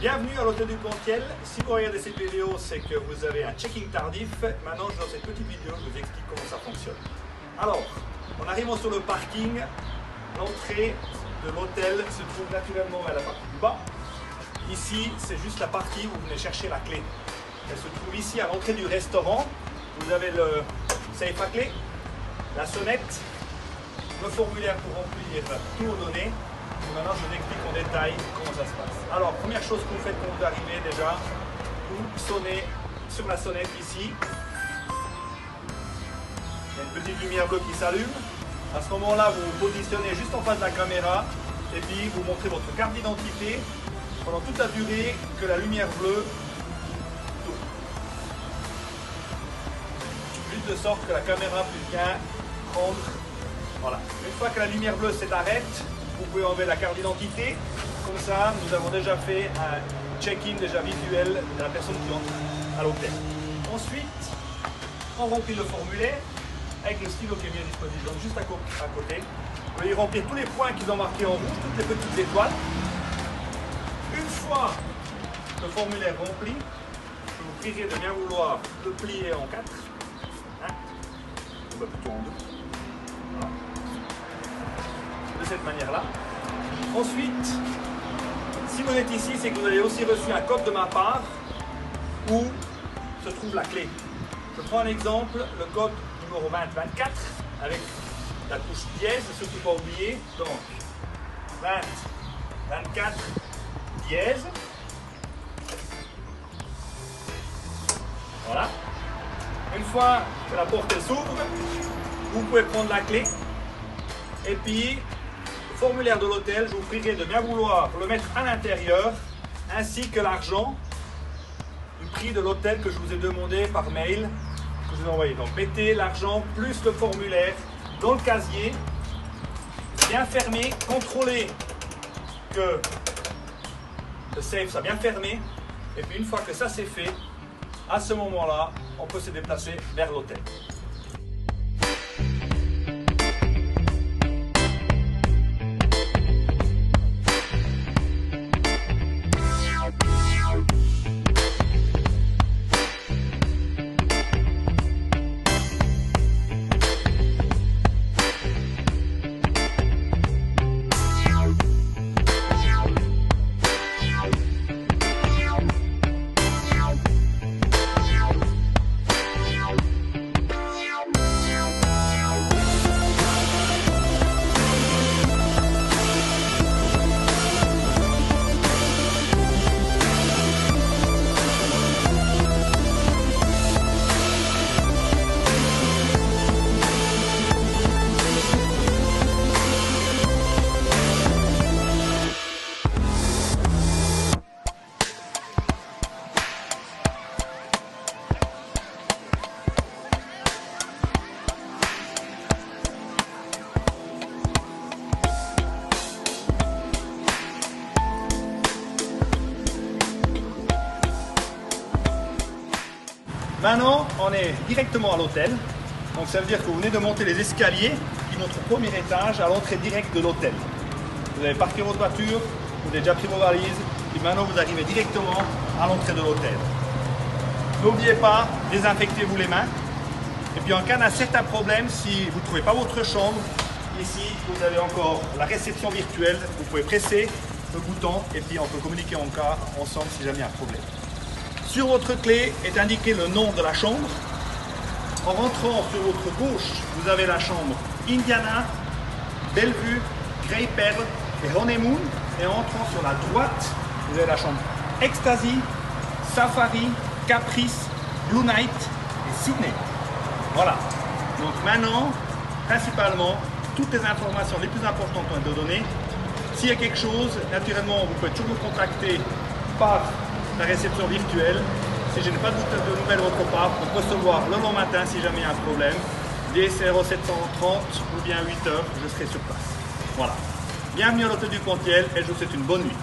Bienvenue à l'hôtel du Pontiel. Si vous regardez cette vidéo, c'est que vous avez un check-in tardif. Maintenant, dans cette petite vidéo, je vous explique comment ça fonctionne. Alors, en arrivant sur le parking, l'entrée de l'hôtel se trouve naturellement à la partie du bas. Ici, c'est juste la partie où vous venez chercher la clé. Elle se trouve ici à l'entrée du restaurant. Vous avez le safe à clé, la sonnette, le formulaire pour remplir tous vos données. Et maintenant, je vous explique en détail comment ça se passe. Alors, première chose que vous faites quand vous arrivez déjà, vous sonnez sur la sonnette ici. Il y a une petite lumière bleue qui s'allume. À ce moment-là, vous vous positionnez juste en face de la caméra et puis vous montrez votre carte d'identité pendant toute la durée que la lumière bleue tourne. Juste de sorte que la caméra puisse bien prendre. Voilà. Une fois que la lumière bleue s'arrête, vous pouvez enlever la carte d'identité. Comme ça, nous avons déjà fait un check-in déjà visuel de la personne qui entre à l'hôtel. Ensuite, on remplit le formulaire avec le stylo qui est mis à disposition juste à côté. Vous pouvez y remplir tous les points qu'ils ont marqués en rouge, toutes les petites étoiles. Une fois le formulaire rempli, je vous prierai de bien vouloir le plier en 4. Ou plutôt en 2. Voilà. De cette manière-là. Ensuite, si vous êtes ici, c'est que vous avez aussi reçu un code de ma part où se trouve la clé. Je prends un exemple, le code numéro 2024 avec la touche dièse, surtout pas oublier. Donc, 20, 24, dièse. Voilà. Une fois que la porte s'ouvre, vous pouvez prendre la clé. Et puis, le formulaire de l'hôtel, je vous prierai de bien vouloir le mettre à l'intérieur, ainsi que l'argent du prix de l'hôtel que je vous ai demandé par mail, que je vous ai envoyé. Donc, mettez l'argent plus le formulaire dans le casier, bien fermé, contrôlez que le safe soit bien fermé, et puis une fois que ça c'est fait, à ce moment-là, on peut se déplacer vers l'hôtel. Maintenant, on est directement à l'hôtel. Donc ça veut dire que vous venez de monter les escaliers qui montrent au premier étage à l'entrée directe de l'hôtel. Vous avez parqué votre voiture, vous avez déjà pris vos valises, et maintenant vous arrivez directement à l'entrée de l'hôtel. N'oubliez pas, désinfectez-vous les mains. Et puis en cas d'un certain problème, si vous ne trouvez pas votre chambre, ici vous avez encore la réception virtuelle. Vous pouvez presser le bouton et puis on peut communiquer ensemble si jamais il y a un problème. Sur votre clé est indiqué le nom de la chambre. En rentrant sur votre gauche, vous avez la chambre Indiana, Bellevue, Grey Pearl et Honeymoon. Et en entrant sur la droite, vous avez la chambre Ecstasy, Safari, Caprice, Blue Night et Sydney. Voilà. Donc maintenant, principalement, toutes les informations les plus importantes ont été données. S'il y a quelque chose, naturellement, vous pouvez toujours nous contacter par la réception virtuelle. Si je n'ai pas de nouvelles de votre part, on peut se voir le long matin si jamais il y a un problème. DSR 730 ou bien 8 heures, je serai sur place. Voilà. Bienvenue à l'hôtel du Pontiel et je vous souhaite une bonne nuit.